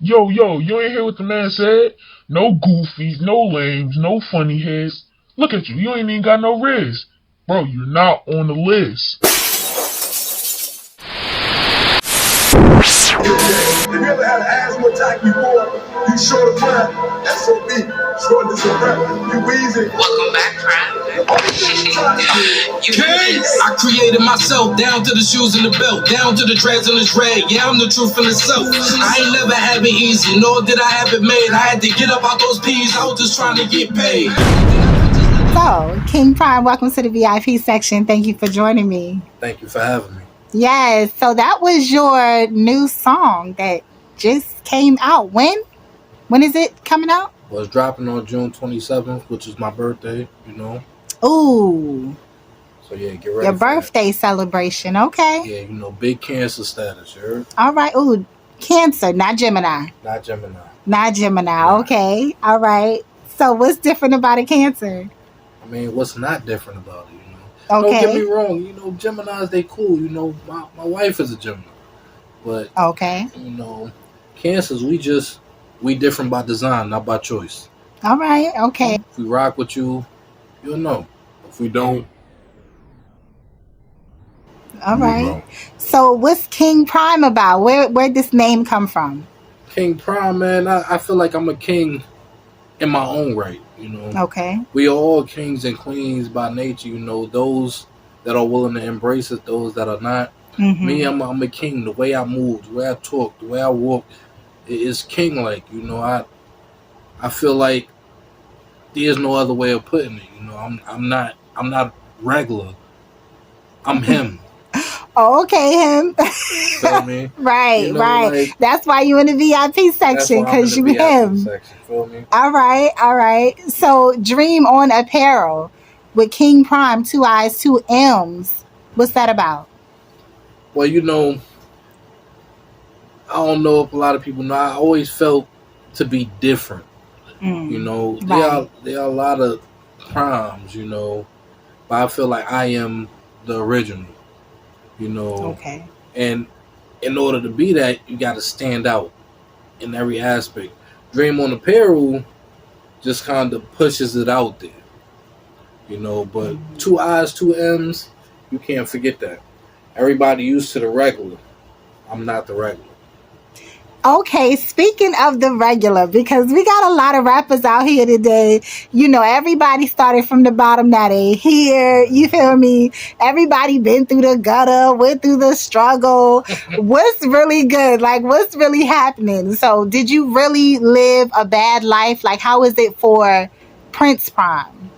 Yo, you ain't hear what the man said? No goofies, no lames, no funny heads. Look at you, you ain't even got no riz. Bro, you're not on the list. If you ever had an asthma attack before, you short of breath, SOB, shortness of breath, you wheezing. Welcome back, friend. I created myself, down to the shoes and the belt, down to the dreads and the dread. Yeah, I'm the truth in itself. I ain't never have it easy, nor did I have it made. I had to get up out those peas, I was just trying to get paid. So, KinggPriimme, welcome to the VIP section. Thank you for joining me. Thank you for having me. Yes, so that was your new song that just came out. When? When is it coming out? Well, it's dropping on June 27th, which is my birthday, you know. Ooh. So, yeah, get ready. Your birthday celebration, okay. Yeah, you know, big Cancer status, you heard? All right, ooh, Cancer, not Gemini. Not Gemini. Not Gemini, okay. All right. So, what's different about a Cancer? I mean, what's not different about it, you know? Okay. Don't get me wrong, you know, Geminis, they cool. You know, my wife is a Gemini. But, okay, you know, Cancers, we different by design, not by choice. All right, okay. If we rock with you, you'll know. If we don't, all right. So what's KinggPriimme about? Where'd this name come from? KinggPriimme, man, I feel like I'm a king in my own right, you know. Okay. We are all kings and queens by nature, you know. Those that are willing to embrace it, those that are not. Mm-hmm. Me, I'm a king. The way I move, the way I talk, the way I walk, it is king-like, you know. I feel like there's no other way of putting it, you know. I'm not regular. I'm him. Oh, okay, him. Feel me? Right, you know, right. Like, that's why you in the VIP section, because you him. Section, feel me? All right. So, Dream on Apparel with KinggPriimme, 2 I's, 2 M's. What's that about? Well, you know, I don't know if a lot of people know. I always felt to be different. You know, right. there are a lot of primes, you know, but I feel like I am the original. You know, okay. And in order to be that, you got to stand out in every aspect. Dream on Apparel just kind of pushes it out there, you know. But 2 I's, 2 M's, you can't forget that. Everybody used to the regular. I'm not the regular. Okay, speaking of the regular, because we got a lot of rappers out here today. You know, everybody started from the bottom, now they here. You feel me? Everybody been through the gutter, went through the struggle. What's really good? Like, what's really happening? So, did you really live a bad life? Like, how is it for PrincePriimme?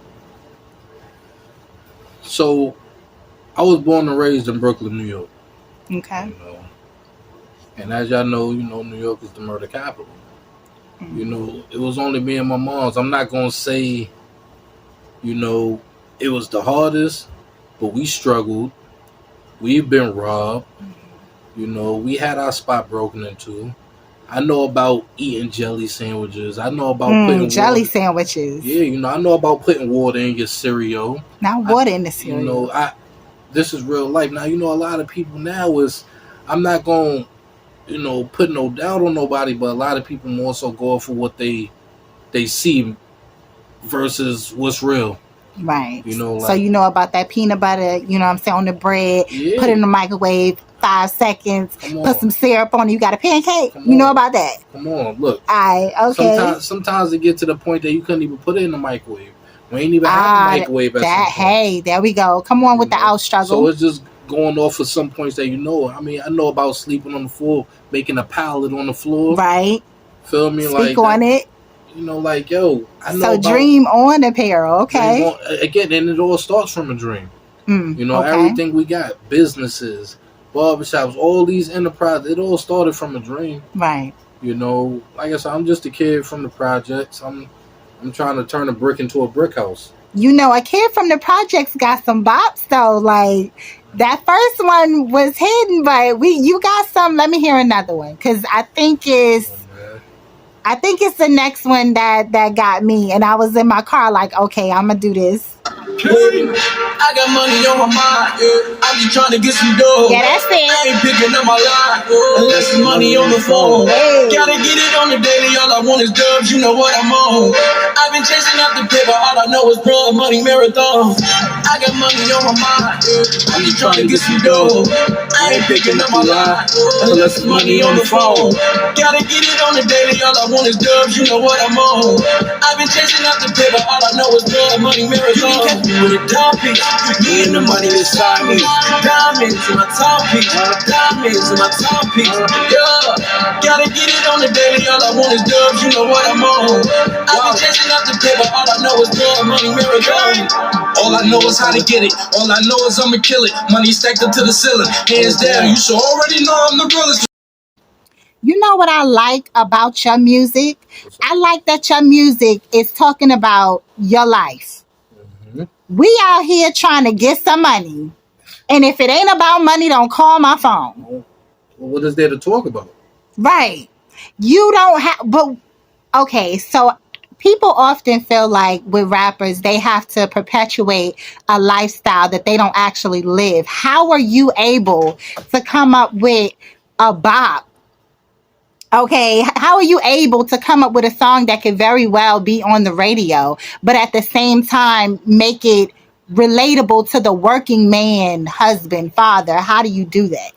So, I was born and raised in Brooklyn, New York. Okay. You know, and as y'all know, you know, New York is the murder capital. Mm-hmm. You know, it was only me and my mom's. I'm not going to say, you know, it was the hardest, but we struggled. We've been robbed. Mm-hmm. You know, we had our spot broken into. I know about eating jelly sandwiches. I know about putting jelly water. Sandwiches. Yeah, you know, I know about putting water in your cereal. Not water in the cereal. You know, this is real life. Now, you know, a lot of people now is, I'm not going to, you know, put no doubt on nobody, but a lot of people more so go for what they see versus what's real. Right. You know, like, so you know about that peanut butter, you know what I'm saying, on the bread, yeah. Put it in the microwave, 5 seconds, put some syrup on it, you got a pancake. You know about that? Come on, look. Okay. Sometimes it get to the point that you couldn't even put it in the microwave. We ain't even have a microwave at some point. Hey, there we go. Come on with the out struggle. So it's just going off of some points that you know. I mean, I know about sleeping on the floor, making a pallet on the floor. Right. Feel me? Speak on it. You know, like, yo, I know. So about Dream on Apparel, okay. Again, and it all starts from a dream. You know, everything we got, businesses, barbershops, all these enterprises, it all started from a dream. Right. You know, like I said, I'm just a kid from the projects. I'm trying to turn a brick into a brick house. You know, a kid from the projects got some bops though. Like, that first one was hidden, but you got some. Let me hear another one, because I think it's I think it's the next one that got me, and I was in my car like, okay, I'm gonna do this. I got money on my mind, yeah. I'm just trying to get some dough. Yeah, that's it. I ain't picking up my line, unless it's money on the phone. Hey. Gotta get it on the daily, all I want is dubs, you know what I'm on. I've been chasing up the paper, all I know is blood money marathon. I got money on my mind, yeah. I'm just trying to get some dough. I ain't picking up my line, unless it's money on the phone. Gotta get it on the daily, all I want is dubs, you know what I'm on. I've been chasing up the paper, all I know is blood money marathon. With a dime piece, me and the money inside me. Diamonds in my timepiece, diamonds in my timepiece. Yeah, gotta get it on the daily. All I want is dubs, you know what I'm on. I've been chasing up the paper, all I know is blood money marathon. All I know is how to get it. All I know is I'ma kill it. Money stacked up to the ceiling, hands down. You should already know I'm the realest. You know what I like about your music? I like that your music is talking about your life. We out here trying to get some money. And if it ain't about money, don't call my phone. Well, what is there to talk about? Right. You don't have, but okay, so people often feel like with rappers, they have to perpetuate a lifestyle that they don't actually live. How are you able to come up with a bop? Okay, how are you able to come up with a song that could very well be on the radio, but at the same time make it relatable to the working man, husband, father? How do you do that?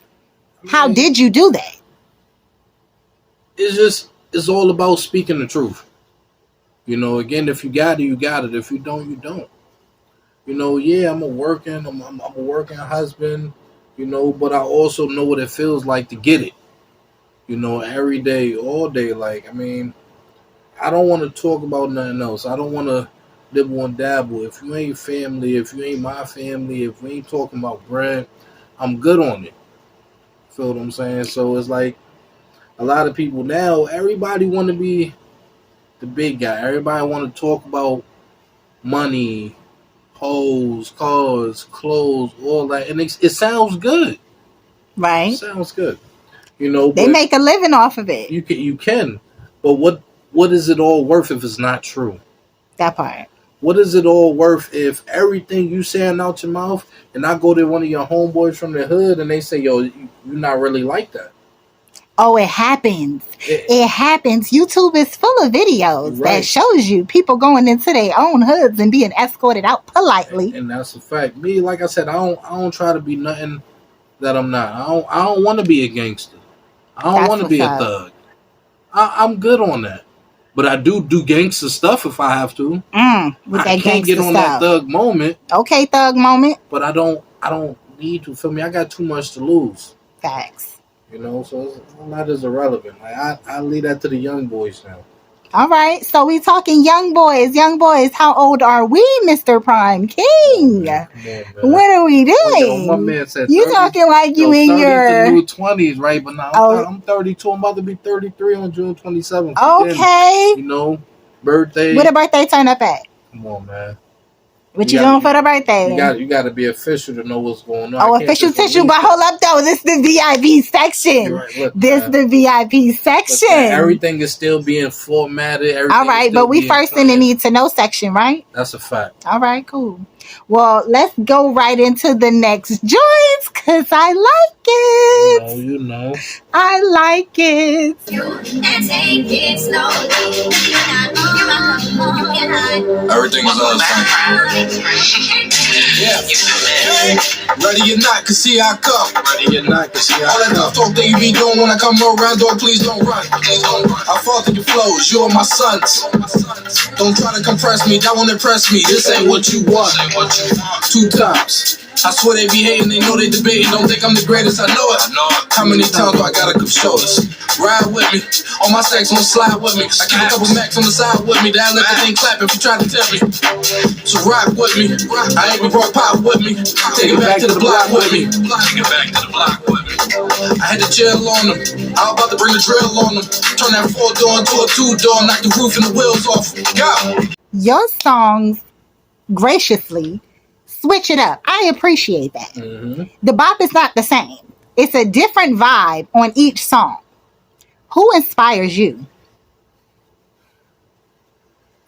How did you do that? It's all about speaking the truth. You know, again, if you got it, you got it. If you don't, you don't. You know, yeah, I'm a working husband, you know, but I also know what it feels like to get it. You know, every day, all day. Like, I mean, I don't want to talk about nothing else. I don't want to dibble and dabble. If you ain't family, if you ain't my family, if we ain't talking about bread, I'm good on it. Feel what I'm saying? So it's like a lot of people now, everybody want to be the big guy. Everybody want to talk about money, hoes, cars, clothes, all that. And it sounds good. Right. It sounds good. You know, they make a living off of it. You can. But what is it all worth if it's not true? That part. What is it all worth if everything you saying out your mouth and I go to one of your homeboys from the hood and they say, yo, you're not really like that? Oh, it happens. It happens. YouTube is full of videos that shows you people going into their own hoods and being escorted out politely. And that's a fact. Me, like I said, I don't try to be nothing that I'm not. I don't want to be a gangster. I don't want to be a thug. I'm good on that. But I do gangster stuff if I have to. I can't get on that thug moment. Okay, thug moment. But I don't need to. Feel me? I got too much to lose. Facts. You know, so that is irrelevant. Like I leave that to the young boys now. All right, so we talking young boys. Young boys, how old are we, Mr. Prime King? What are we doing? My man said you 30, talking like you in your new 20s, right? But now I'm 32. I'm about to be 33 on June 27th. Okay. Then, you know, birthday. What a birthday turn up at? Come on, man. What you doing for the birthday? You got to be official to know what's going on. Oh, official tissue, but hold up though. This is the VIP section. Right. This is the VIP section. Everything is still being formatted. All right, but we first in the need to know section, right? That's a fact. All right, cool. Well, let's go right into the next joints because I like it. You know. I like it. Everything is on yeah. Ready or not, cause see I come. Ready or not, cause see I come. All that tough talk that you be doing when I come around, dog, please don't run. I fall through your flows, you are my sons. Don't try to compress me, that won't impress me. This ain't what you want. 2 times. I swear they be hating, they know they debating. Don't think I'm the greatest, I know it. How many times do I gotta come show this? Ride with me, all my stacks gon' slide with me. I keep a couple max on the side with me. That'll let the thing clap if you try to tell me. So rock with me, I ain't been brought pop with me. Take it back to the block with me. Take it back to the block with me. I had to chill on them, I was about to bring the drill on them. Turn that 4-door into a 2-door, knock the roof and the wheels off. Go! Your songs graciously switch it up. I appreciate that. The bop is not the same. It's a different vibe on each song. Who inspires you?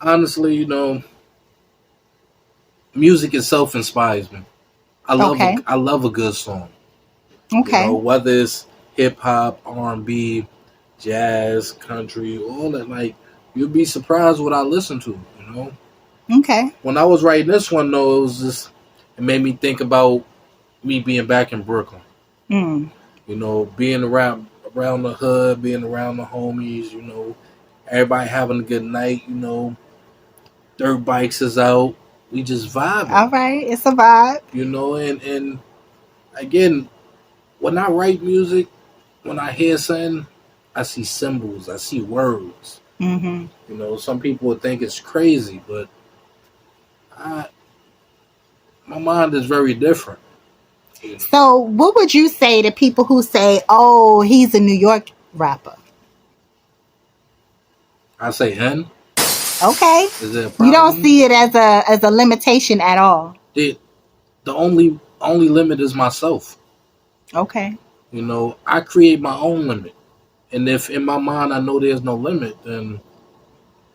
Honestly, music itself inspires me. Okay. I love a good song. Okay. Whether it's hip hop, R&B, jazz, country, all that. Like, you'd be surprised what I listen to. Okay. When I was writing this one, though, it made me think about me being back in Brooklyn. Mm. Being around the hood, being around the homies. Everybody having a good night. Dirt bikes is out. We just vibing. All right, it's a vibe. And again, when I write music, when I hear something, I see symbols, I see words. Mm-hmm. Some people would think it's crazy, but my mind is very different. So, what would you say to people who say, "Oh, he's a New York rapper"? I say, N. Okay. Is there a problem? You don't see it as a limitation at all. The only limit is myself. Okay. I create my own limit. And if in my mind I know there's no limit, then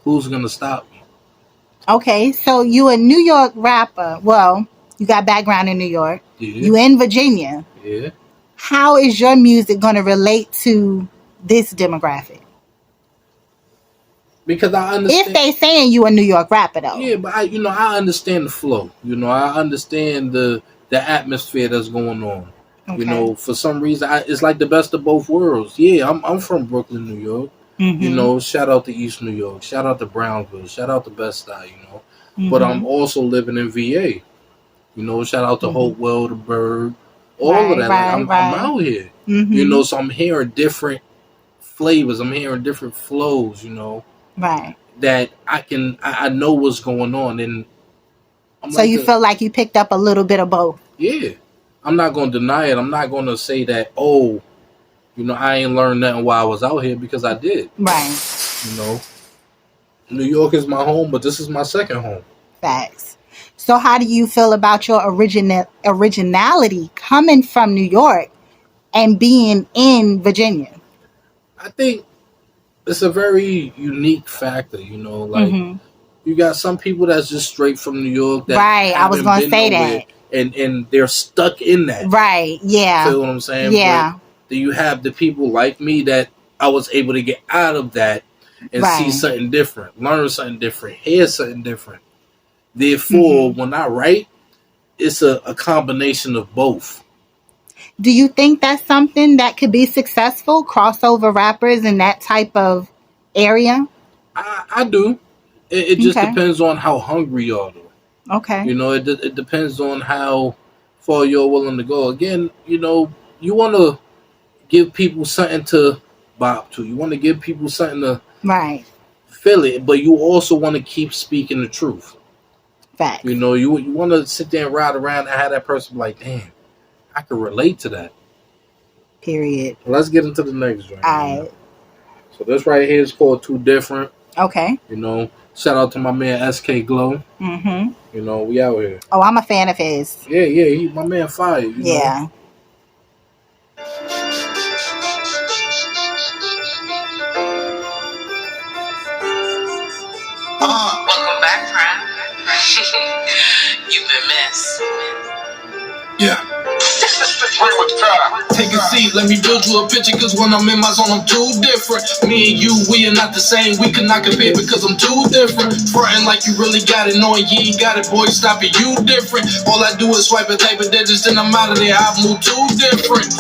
who's going to stop me? Okay, so you a New York rapper. Well, you got background in New York. Yeah. You in Virginia. Yeah. How is your music going to relate to this demographic? Because I understand. If they saying you a New York rapper, though. Yeah, but I understand the flow. I understand the atmosphere that's going on. Okay. For some reason, it's like the best of both worlds. Yeah, I'm from Brooklyn, New York. Mm-hmm. Shout out to East New York. Shout out to Brownsville. Shout out to Bed-Stuy. Mm-hmm. But I'm also living in VA. Shout out to Hopewell, the Bird, all of that. I'm out here. Mm-hmm. So I'm hearing different flavors. I'm hearing different flows. Right. That I know what's going on, and so you feel like you picked up a little bit of both. Yeah, I'm not going to deny it. I'm not going to say that, I ain't learned nothing while I was out here, because I did. Right. New York is my home, but this is my second home. Facts. So how do you feel about your originality coming from New York and being in Virginia? I think it's a very unique factor, like you got some people that's just straight from New York. That right, I was going to say that. And they're stuck in that. Right, yeah. Feel what I'm saying? Yeah. But then you have the people like me that I was able to get out of that and see something different, learn something different, hear something different. Therefore, when I write, it's a combination of both. Do you think that's something that could be successful, crossover rappers in that type of area? I do. It just depends on how hungry you are, though. Okay. It depends on how far you're willing to go. Again, you want to give people something to bop to. You want to give people something to feel it, but you also want to keep speaking the truth. Facts. You want to sit there and ride around and have that person be like, damn, I can relate to that. Period. Well, let's get into the next one. All right. So this right here is called Too Different. Okay. Shout out to my man SK Glow. Mm-hmm. We out here. Oh, I'm a fan of his. Yeah, he my man fire. Yeah. Welcome back, Priimme. You've been missed. Yeah. Take a seat, let me build you a picture, cause when I'm in my zone, I'm too different. Me and you, we are not the same, we cannot compare because I'm too different. Frontin' like you really got it, knowing you ain't got it, boy, stop it, you different. All I do is swipe and type of digits, then I'm out of there, I move too different.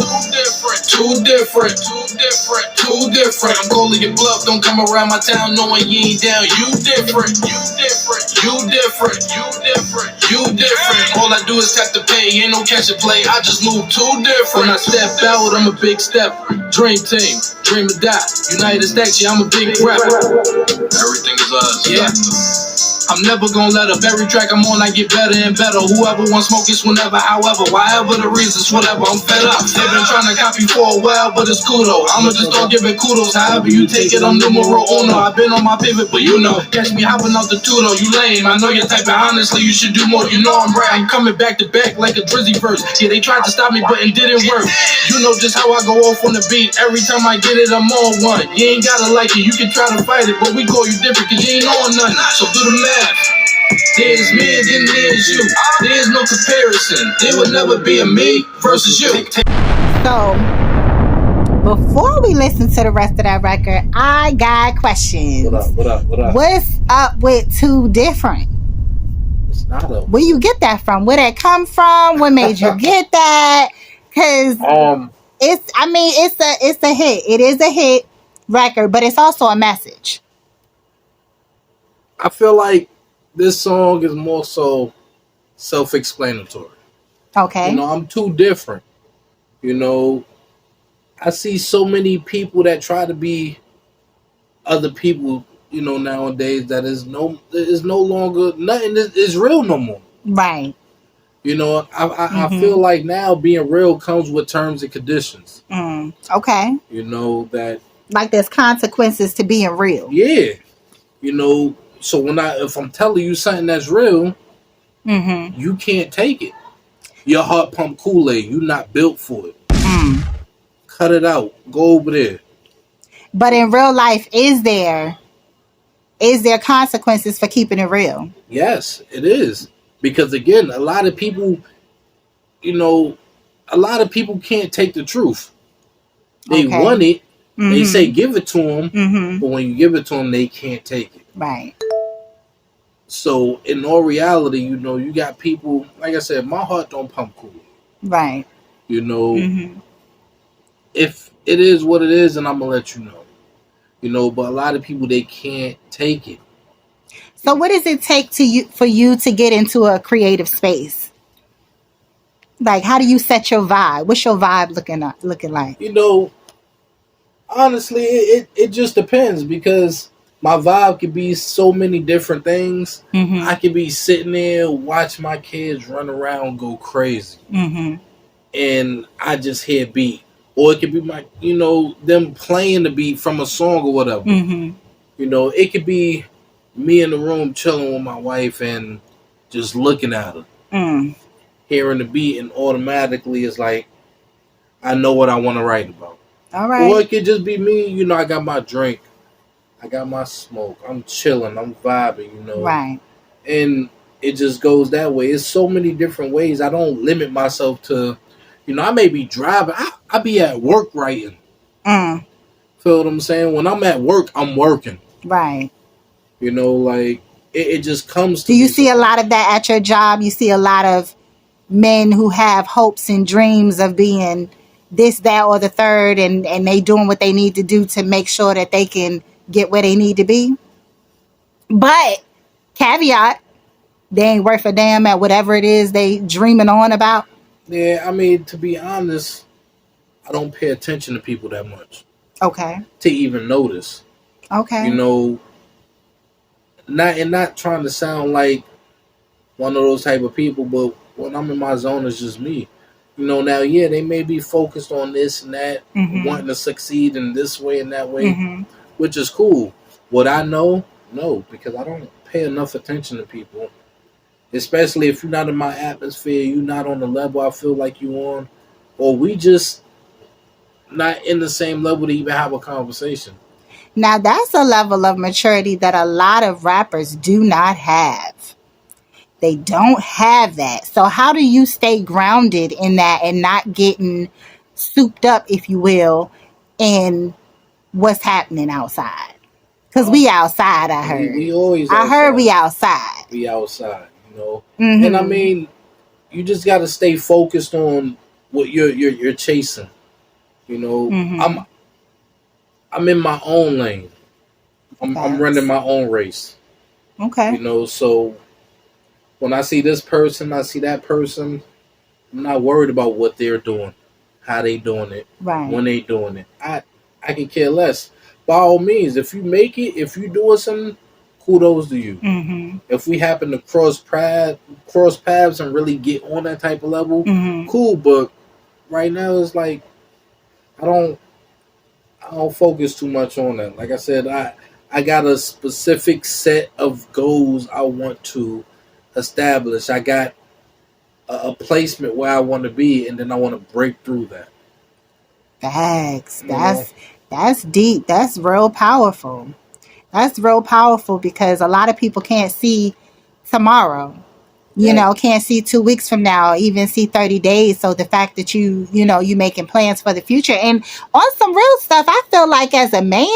Too different. I'm calling your bluff, don't come around my town knowing you ain't down, you different. All I do is tap to pay, ain't no catch and play, I just move too different. When I step out, I'm a big stepper. Dream team, dream or die. United States, yeah, I'm a big rapper. Everything is us. Yeah. I'm never gonna let up. Every track I'm on, I get better and better. Whoever wants smoke, it's whenever, however, whatever the reasons, whatever. I'm fed up. They've been trying to copy for a while, but it's cool though. I'ma just don't give it kudos. However you take it, I'm numero uno. I've been on my pivot, but you know, catch me hopping out the tudo. You lame. I know your type, but honestly, you should do more. You know I'm right. I'm coming back to back like a Drizzy verse. Yeah, they tried to stop me, but it didn't work. You know just how I go off on the beat. Every time I get it, I'm on one. You ain't gotta like it. You can try to fight it, but we call you different because you ain't on nothing. So do the math. There's me and then there's you. There's no comparison. There would never be a me versus you. So, before we listen to the rest of that record, I got questions. What up? What's up with Too Different? It's not a... Where you get that from? Where that come from? What made you get that? Because it's a hit. It is a hit record, but it's also a message. I feel like this song is more so self-explanatory. Okay. You know, I'm too different. You know, I see so many people that try to be other people, you know, nowadays that is no longer, nothing is real no more. Right. You know, I feel like now being real comes with terms and conditions. Okay. You know, that... Like there's consequences to being real. Yeah. You know, so if I'm telling you something that's real, you can't take it. Your heart pump Kool-Aid. You're not built for it. Cut it out. Go over there. But in real life, is there consequences for keeping it real? Yes, it is. Because again, a lot of people, you know, can't take the truth. They want it. They say give it to them, but when you give it to them, they can't take it. Right. So in all reality, you know, you got people, like I said, my heart don't pump Kool-Aid. Right. You know, if it is what it is, and I'm going to let you know. You know, but a lot of people, they can't take it. So what does it take for you to get into a creative space? Like, how do you set your vibe? What's your vibe looking like? You know, honestly, it just depends because my vibe could be so many different things. I could be sitting there, watch my kids run around, go crazy. And I just hear beat. Or it could be them playing the beat from a song or whatever. You know, it could be me in the room chilling with my wife and just looking at her. Hearing the beat and automatically it's like, I know what I want to write about. All right. Or it could just be me, you know, I got my drink. I got my smoke. I'm chilling. I'm vibing, you know. Right. And it just goes that way. It's so many different ways. I don't limit myself to, you know, I may be driving. I be at work writing. Feel what I'm saying? When I'm at work, I'm working. Right. You know, like, it just comes to Do you see a lot of that at your job? You see a lot of men who have hopes and dreams of being this, that, or the third, and they doing what they need to do to make sure that they can get where they need to be. But, caveat, they ain't worth a damn at whatever it is they dreaming on about. Yeah, I mean, to be honest, I don't pay attention to people that much. Okay. To even notice. Okay. You know, not trying to sound like one of those type of people, but when I'm in my zone, it's just me. You know, now, yeah, they may be focused on this and that, wanting to succeed in this way and that way, which is cool. Would I know? No, because I don't pay enough attention to people. Especially if you're not in my atmosphere, you're not on the level I feel like you on, or we just not in the same level to even have a conversation. Now, that's a level of maturity that a lot of rappers do not have. They don't have that. So how do you stay grounded in that and not getting souped up, if you will, in what's happening outside? Because we outside, I heard. We always outside. I heard we outside. We outside, you know. And I mean, you just got to stay focused on what you're chasing. You know, I'm in my own lane. I'm running my own race. Okay. You know, so when I see this person, I see that person, I'm not worried about what they're doing, how they doing it, when they doing it. I can care less. By all means, if you make it, if you doing something, kudos to you. If we happen to cross paths and really get on that type of level, cool. But right now, it's like I don't focus too much on that. Like I said, I got a specific set of goals I want to establish. I got a placement where I want to be, and then I want to break through that. Facts. That's deep. That's real powerful. That's real powerful because a lot of people can't see tomorrow. You know, can't see 2 weeks from now, even see 30 days. So the fact that you making plans for the future and on some real stuff, I feel like as a man,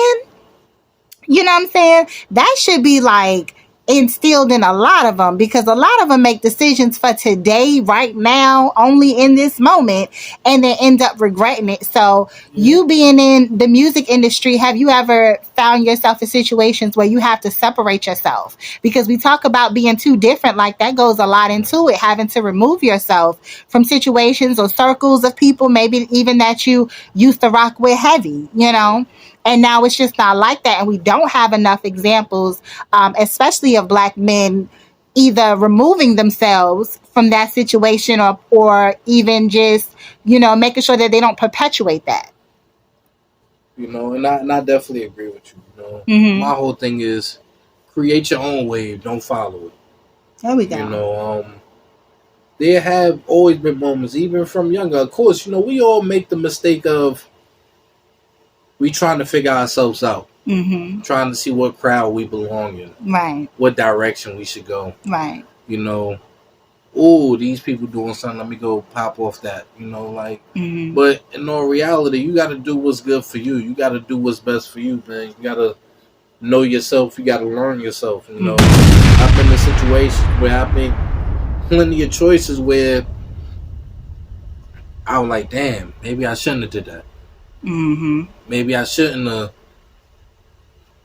you know what I'm saying? That should be like instilled in a lot of them because a lot of them make decisions for today, right now, only in this moment, and then end up regretting it. So you being in the music industry, have you ever found yourself in situations where you have to separate yourself? Because we talk about being too different, like that goes a lot into it, having to remove yourself from situations or circles of people, maybe even that you used to rock with heavy, you know? And now it's just not like that. And we don't have enough examples, especially of Black men either removing themselves from that situation or even just, making sure that they don't perpetuate that. And I definitely agree with you. My whole thing is create your own wave. Don't follow it. There we go. There have always been moments, even from younger. Of course, we all make the mistake of we trying to figure ourselves out, trying to see what crowd we belong in, right? What direction we should go, right? These people doing something. Let me go pop off that, But in all reality, you got to do what's good for you. You got to do what's best for you, man. You got to know yourself. You got to learn yourself. I've been in situations where I've made plenty of choices where I was like, damn, maybe I shouldn't have did that. Maybe I shouldn't have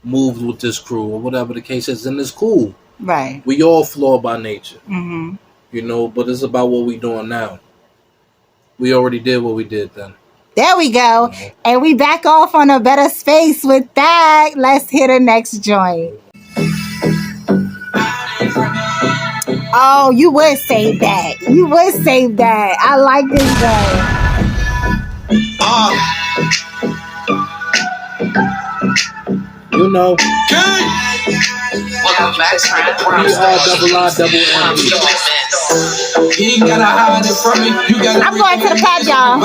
moved with this crew or whatever the case is, and it's cool. Right. We all flawed by nature. But it's about what we doing now. We already did what we did then. There we go. And we back off on a better space with that. Let's hit the next joint. Oh, you would save that. I like this joint. Welcome back to the You ain't gotta hide it from me. You gotta I'm going to the pad, y'all.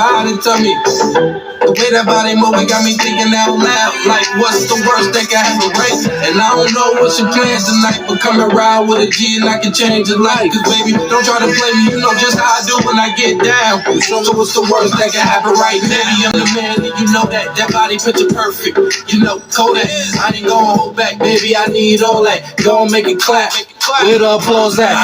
The way that body moving got me thinking out loud. Like, what's the worst that can happen, right? And I don't know what's your plans tonight, but come around with a G and I can change your life. Cause baby, don't try to play me, you know just how I do when I get down. So what's the worst that can happen, right? Baby, I'm the man, and you know that. That body picture perfect. Kodak. I ain't gonna hold back, baby, I need all that. Go and make it clap. Where the applause at?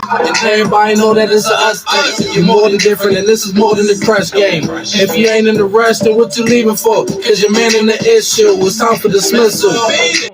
And everybody know that it's a us thing. You're more than different, and this is more than the crush game. If you ain't in the rush, then what you leaving for? Cause your man in the issue. It's time for dismissal.